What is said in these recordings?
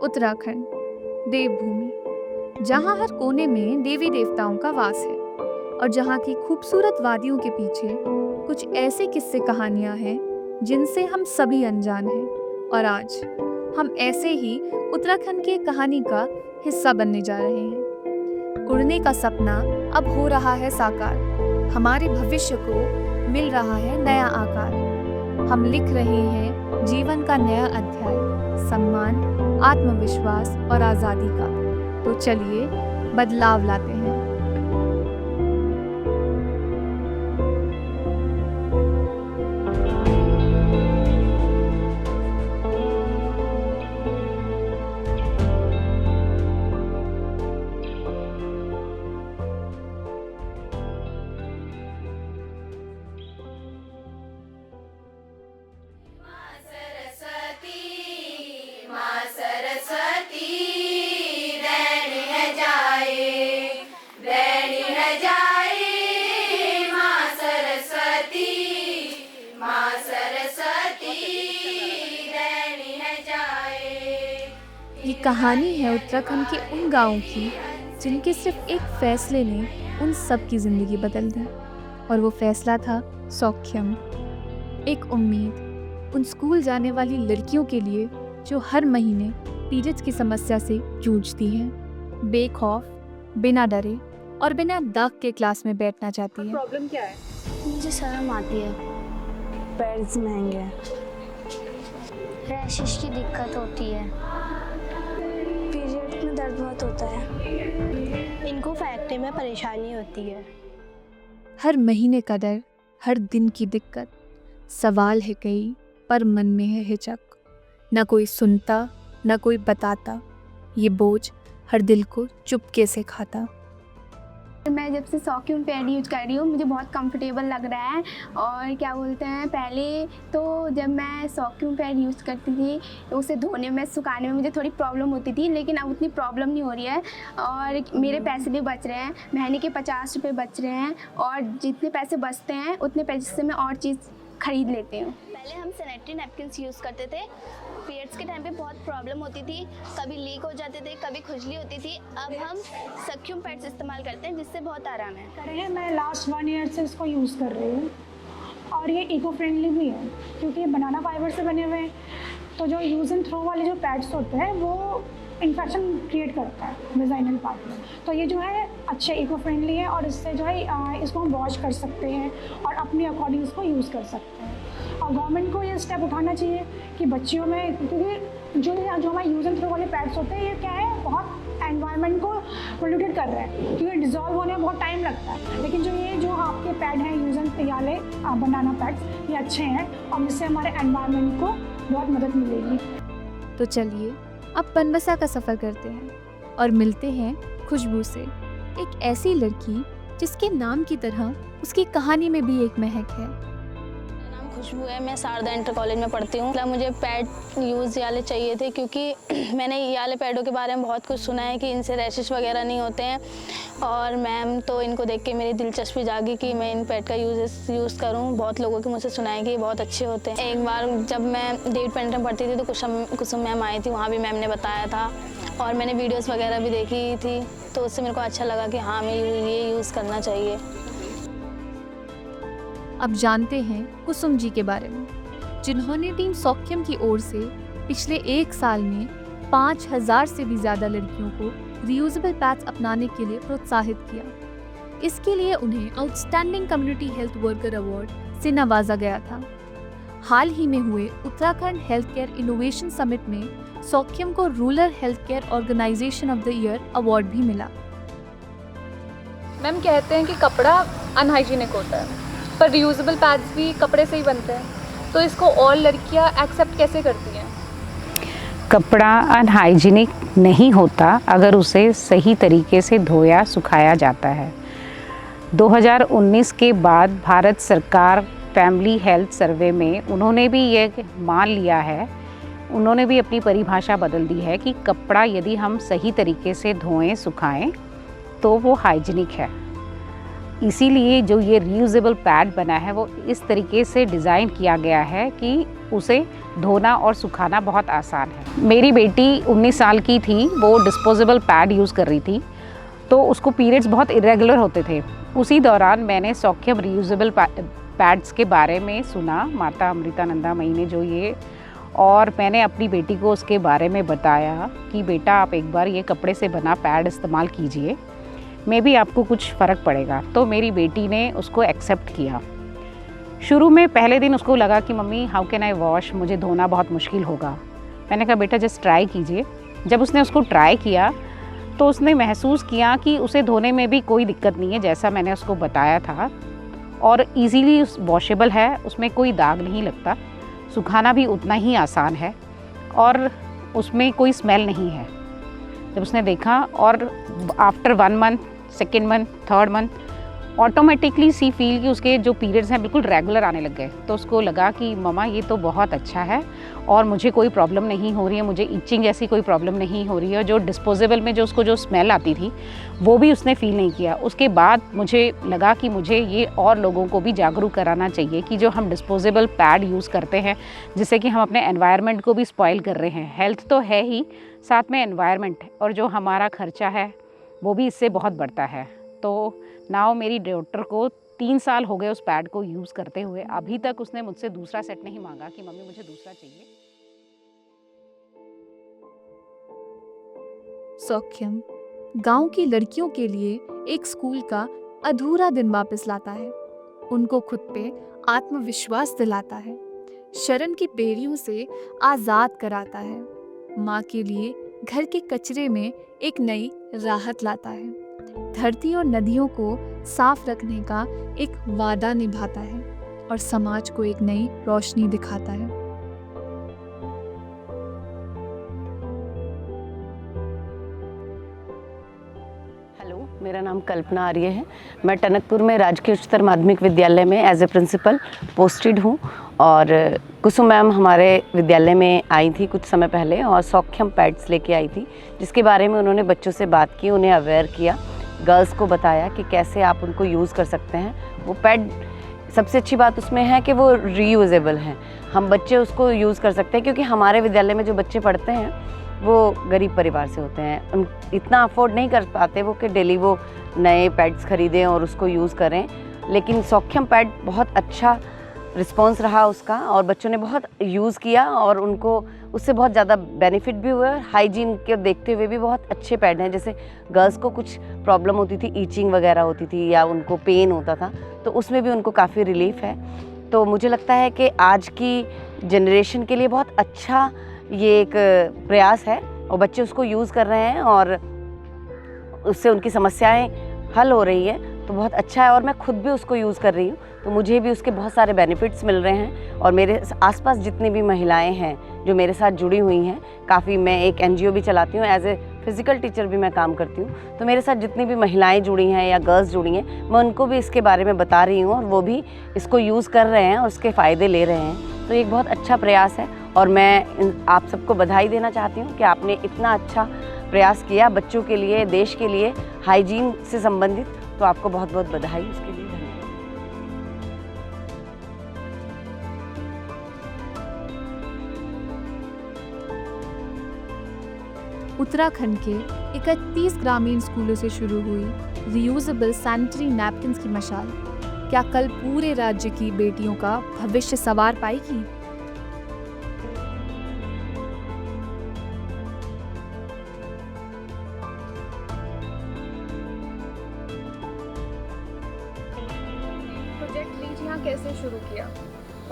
उत्तराखंड, देवभूमि, जहाँ हर कोने में देवी देवताओं का वास है और जहाँ की खूबसूरत वादियों के पीछे कुछ ऐसे किस्से कहानियाँ हैं जिनसे हम सभी अनजान हैं। और आज हम ऐसे ही उत्तराखंड की कहानी का हिस्सा बनने जा रहे हैं। उड़ने का सपना अब हो रहा है साकार, हमारे भविष्य को मिल रहा है नया आकार। हम लिख रहे हैं जीवन का नया अध्याय, सम्मान, आत्मविश्वास और आज़ादी का। तो चलिए बदलाव लाते हैं। ये कहानी है उत्तराखंड के उन गाँवों की जिनके सिर्फ एक फैसले ने उन सब की ज़िंदगी बदल दी। और वो फैसला था सौख्यम, एक उम्मीद उन स्कूल जाने वाली लड़कियों के लिए जो हर महीने पीरियड्स की समस्या से जूझती हैं, बेखौफ, बिना डरे और बिना दाग के क्लास में बैठना चाहती है। प्रॉब्लम क्या है? मुझे शर्म आती है, पैड्स महंगे हैं, रैशेस की दिक्कत होती है, पीरियड में दर्द बहुत होता है, इनको फेंकने में परेशानी होती है। हर महीने का डर, हर दिन की दिक्कत, सवाल है कई पर मन में है हिचक। न कोई सुनता, न कोई बताता, ये बोझ हर दिल को चुपके से खाता। मैं जब से सौख्यम पैड यूज कर रही हूँ मुझे बहुत कंफर्टेबल लग रहा है। और क्या बोलते हैं, पहले तो जब मैं सौख्यम पैड यूज़ करती थी उसे धोने में, सुखाने में मुझे थोड़ी प्रॉब्लम होती थी, लेकिन अब उतनी प्रॉब्लम नहीं हो रही है। और मेरे पैसे भी बच रहे हैं, महीने के 50 रुपये बच रहे हैं, और जितने पैसे बचते हैं उतने पैसे से मैं और चीज़ खरीद लेती हूँ। पहले हम सैनिटरी नैपकिन्स यूज़ करते थे, पीरियड्स के टाइम पे बहुत प्रॉब्लम होती थी, कभी लीक हो जाते थे, कभी खुजली होती थी। अब हम सौख्यम पैड्स इस्तेमाल करते हैं जिससे बहुत आराम है। मैं लास्ट 1 ईयर से इसको यूज़ कर रही हूँ और ये इको फ्रेंडली भी है क्योंकि ये बनाना फाइबर से बने हुए हैं। तो जो यूज़ एंड थ्रो वाले जो पैड्स होते हैं वो इन्फेक्शन क्रिएट करता है वेजाइनल पार्ट में, तो ये जो है अच्छे इको फ्रेंडली है और इससे जो है इसको हम वॉश कर सकते हैं और अपने अकॉर्डिंग इसको यूज़ कर सकते हैं। और गवर्नमेंट को ये स्टेप उठाना चाहिए कि बच्चियों में, क्योंकि जो हमारे यूज़ एंड थ्रो वाले पैड्स होते हैं ये क्या है, बहुत एनवायरनमेंट को पोल्यूटेड कर रहे हैं क्योंकि डिज़ोल्व होने में बहुत टाइम लगता है। लेकिन जो आपके पैड हैं यूज़ एंड वाले बनाना पैड्स, ये अच्छे हैं और इससे हमारे एनवायरनमेंट को बहुत मदद मिलेगी। तो चलिए अब बनबसा का सफ़र करते हैं और मिलते हैं खुशबू से, एक ऐसी लड़की जिसके नाम की तरह उसकी कहानी में भी एक महक है। मेरा नाम खुशबू है, मैं शारदा इंटर कॉलेज में पढ़ती हूँ। मुझे पैड यूज़ वाले चाहिए थे क्योंकि मैंने ये वाले पैडों के बारे में बहुत कुछ सुना है कि इनसे रैशेस वगैरह नहीं होते हैं, और मैम तो इनको देख के मेरी दिलचस्पी जागी कि मैं इन पैड का यूज़ करूँ। बहुत लोगों की मुझसे सुना है कि ये बहुत अच्छे होते हैं। एक बार जब मैं डेविड पेंटर में पढ़ती थी तो कुसुम मैम आई थी, वहाँ भी मैम ने बताया था और मैंने वीडियोज़ वगैरह भी देखी थी, तो उससे मेरे को अच्छा लगा कि हाँ मैं ये यूज़ करना चाहिए। अब जानते हैं कुसुम जी के बारे में, जिन्होंने टीम सौख्यम की ओर से पिछले 1 साल में 5000 से भी ज़्यादा लड़कियों को रियूजेबल पैड्स अपनाने के लिए प्रोत्साहित किया। इसके लिए उन्हें outstanding community health worker award से नवाजा गया था। हाल ही में हुए Uttarakhand health care innovation summit में सौख्यम को rural health care organization of the year award भी मिला। मैम कहते हैं कि कपड़ा अनहाइजीनिक होता है, पर रियूजेबल पैड्स भी कपड़े से ही बनते हैं, तो इसको और लड़कियां एक्सेप्ट कैसे करती हैं? कपड़ा अनहाइजीनिक नहीं होता अगर उसे सही तरीके से धोया सुखाया जाता है। 2019 के बाद भारत सरकार फैमिली हेल्थ सर्वे में उन्होंने भी ये मान लिया है, उन्होंने भी अपनी परिभाषा बदल दी है कि कपड़ा यदि हम सही तरीके से धोएं सुखाएं तो वो हाइजीनिक है। इसीलिए जो ये रीयूजेबल पैड बना है वो इस तरीके से डिज़ाइन किया गया है कि उसे धोना और सुखाना बहुत आसान है। मेरी बेटी 19 साल की थी, वो डिस्पोजेबल पैड यूज़ कर रही थी, तो उसको पीरियड्स बहुत इरेगुलर होते थे। उसी दौरान मैंने सौख्यम रीयूजेबल पैड्स के बारे में सुना, माता अमृतानंदा मई ने जो ये, और मैंने अपनी बेटी को उसके बारे में बताया कि बेटा आप एक बार ये कपड़े से बना पैड इस्तेमाल कीजिए, मे भी आपको कुछ फ़र्क पड़ेगा। तो मेरी बेटी ने उसको एक्सेप्ट किया। शुरू में पहले दिन उसको लगा कि mummy how can I wash, मुझे धोना बहुत मुश्किल होगा। मैंने कहा बेटा जस्ट ट्राई कीजिए। जब उसने उसको ट्राई किया तो उसने महसूस किया कि उसे धोने में भी कोई दिक्कत नहीं है, जैसा मैंने उसको बताया था, और इजीली वॉशेबल है, उसमें कोई दाग नहीं लगता, सुखाना भी उतना ही आसान है और उसमें कोई स्मेल नहीं है। जब उसने देखा और after 1 month, 2nd month, 3rd month automatically see feel कि उसके जो पीरियड्स हैं बिल्कुल रेगुलर आने लग गए। तो उसको लगा कि मम्मा ये तो बहुत अच्छा है और मुझे कोई प्रॉब्लम नहीं हो रही है, मुझे इचिंग जैसी कोई प्रॉब्लम नहीं हो रही है। जो डिस्पोजेबल में जो उसको जो स्मेल आती थी वो भी उसने फ़ील नहीं किया। उसके बाद मुझे लगा कि मुझे ये और लोगों को भी जागरूक कराना चाहिए कि जो हम डिस्पोजेबल पैड यूज़ करते हैं, जिससे कि हम अपने एनवायरनमेंट को भी स्पॉइल कर रहे हैं। हेल्थ तो है ही, साथ में एनवायरनमेंट और जो हमारा खर्चा है वो भी इससे बहुत बढ़ता है। तो नाउ मेरी डॉटर को 3 साल हो गए उस पैड को यूज़ करते हुए, अभी तक उसने मुझसे दूसरा सेट नहीं मांगा कि मम्मी मुझे दूसरा चाहिए। सौख्यम गांव की लड़कियों के लिए एक स्कूल का अधूरा दिन वापस लाता है, उनको खुद पे आत्मविश्वास दिलाता है, शरण की बेड़ियों से आज़ाद कराता है, माँ के लिए घर के कचरे में एक नई राहत लाता है, धरती और नदियों को साफ रखने का एक वादा निभाता है और समाज को एक नई रोशनी दिखाता है। हेलो, मेरा नाम कल्पना आर्य है। मैं टनकपुर में राजकीय उच्चतर माध्यमिक विद्यालय में एज ए प्रिंसिपल पोस्टेड हूँ और कुसुम मैम हमारे विद्यालय में आई थी कुछ समय पहले और सौख्यम पैड्स लेके आई थी, जिसके बारे में उन्होंने बच्चों से बात की, उन्हें अवेयर किया, गर्ल्स को बताया कि कैसे आप उनको यूज़ कर सकते हैं। वो पैड, सबसे अच्छी बात उसमें है कि वो रीयूजेबल हैं, हम बच्चे उसको यूज़ कर सकते हैं, क्योंकि हमारे विद्यालय में जो बच्चे पढ़ते हैं वो गरीब परिवार से होते हैं, उन इतना अफोर्ड नहीं कर पाते वो कि डेली वो नए पैड्स ख़रीदें और उसको यूज़ करें। लेकिन सौख्यम पैड बहुत अच्छा रिस्पॉन्स रहा उसका और बच्चों ने बहुत यूज़ किया और उनको उससे बहुत ज़्यादा बेनिफिट भी हुआ। हाइजीन के देखते हुए भी बहुत अच्छे पैड हैं। जैसे गर्ल्स को कुछ प्रॉब्लम होती थी, ईचिंग वगैरह होती थी या उनको पेन होता था, तो उसमें भी उनको काफ़ी रिलीफ है। तो मुझे लगता है कि आज की जनरेशन के लिए बहुत अच्छा ये एक प्रयास है और बच्चे उसको यूज़ कर रहे हैं और उससे उनकी समस्याएं हल हो रही है, तो बहुत अच्छा है। और मैं खुद भी उसको यूज़ कर रही हूँ, तो मुझे भी उसके बहुत सारे बेनिफिट्स मिल रहे हैं। और मेरे आसपास जितनी भी महिलाएं हैं जो मेरे साथ जुड़ी हुई हैं, काफ़ी, मैं एक NGO भी चलाती हूँ, एज ए फिज़िकल टीचर भी मैं काम करती हूँ, तो मेरे साथ जितनी भी महिलाएं जुड़ी हैं या गर्ल्स जुड़ी हैं, मैं उनको भी इसके बारे में बता रही हूँ और वो भी इसको यूज़ कर रहे हैं और उसके फ़ायदे ले रहे हैं। तो एक बहुत अच्छा प्रयास है और मैं आप सबको बधाई देना चाहती हूँ कि आपने इतना अच्छा प्रयास किया बच्चों के लिए, देश के लिए, हाइजीन से संबंधित। तो आपको बहुत बहुत बधाई उसके लिए। उत्तराखंड के 31 ग्रामीण स्कूलों से शुरू हुई रीयूजेबल सैनिटरी नैपकिन्स की मशाल क्या कल पूरे राज्य की बेटियों का भविष्य संवार पाएगी? प्रोजेक्ट रीच यहाँ कैसे शुरू किया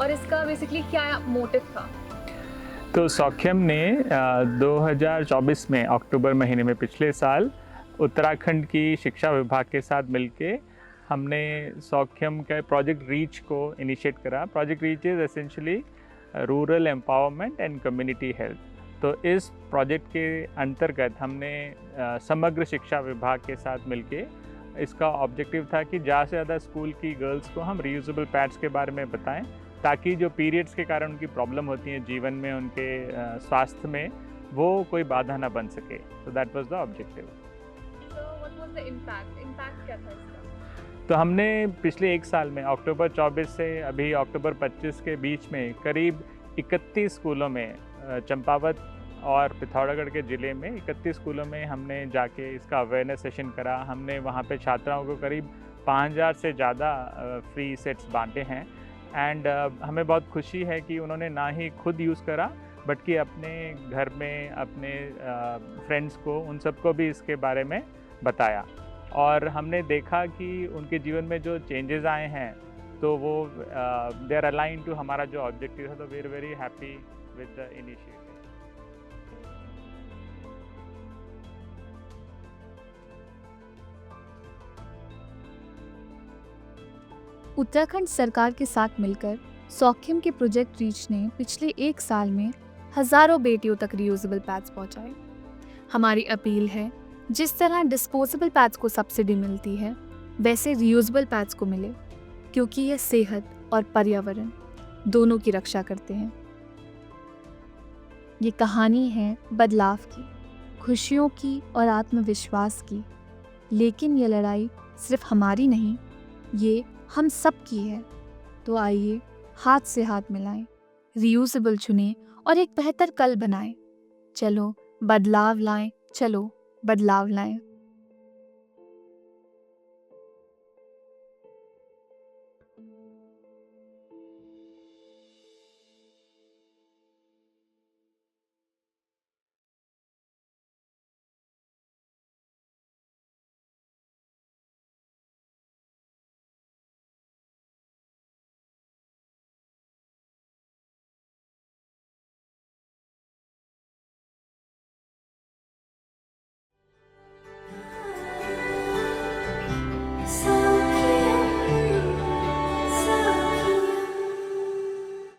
और इसका बेसिकली क्या मोटिव था? तो सौख्यम ने 2024 में अक्टूबर महीने में पिछले साल उत्तराखंड की शिक्षा विभाग के साथ मिलके हमने सौख्यम के प्रोजेक्ट रीच को इनिशिएट करा। Project reach is essentially rural empowerment and community health. तो इस प्रोजेक्ट के अंतर्गत हमने समग्र शिक्षा विभाग के साथ मिलके, इसका ऑब्जेक्टिव था कि ज़्यादा से ज़्यादा स्कूल की गर्ल्स को हम रीयूजेबल पैड्स के बारे में बताएं, ताकि जो पीरियड्स के कारण उनकी प्रॉब्लम होती है जीवन में, उनके स्वास्थ्य में, वो कोई बाधा ना बन सके। तो that was the objective. So what was the impact? Impact क्या था इसका? तो हमने पिछले 1 साल में अक्टूबर 24 से अभी अक्टूबर 25 के बीच में करीब 31 स्कूलों में चंपावत और पिथौरागढ़ के ज़िले में 31 स्कूलों में हमने जाके इसका अवेयरनेस सेशन करा। हमने वहाँ पे छात्राओं को करीब 5000 से ज़्यादा फ्री सेट्स बांटे हैं। एंड हमें बहुत खुशी है कि उन्होंने ना ही खुद यूज़ करा बट कि अपने घर में अपने फ्रेंड्स को, उन सबको भी इसके बारे में बताया। और हमने देखा कि उनके जीवन में जो चेंजेस आए हैं तो वो दे आर अलाइन टू हमारा जो ऑब्जेक्टिव है। तो we are very happy with the initiative. Uttarakhand सरकार के साथ मिलकर सौख्यम के प्रोजेक्ट रीच ने पिछले 1 साल में हजारों बेटियों तक रियूजेबल पैड्स पहुंचाए। हमारी अपील है, जिस तरह डिस्पोजेबल पैड्स को सब्सिडी मिलती है वैसे रियूजेबल पैड्स को मिले, क्योंकि ये सेहत और पर्यावरण दोनों की रक्षा करते हैं। ये कहानी है बदलाव की, खुशियों की और आत्मविश्वास की। लेकिन ये लड़ाई सिर्फ हमारी नहीं, ये हम सब की है। तो आइए हाथ से हाथ मिलाएं, रियूजेबल चुनें और एक बेहतर कल बनाएं। चलो बदलाव लाएं, चलो बदलाव लाएं।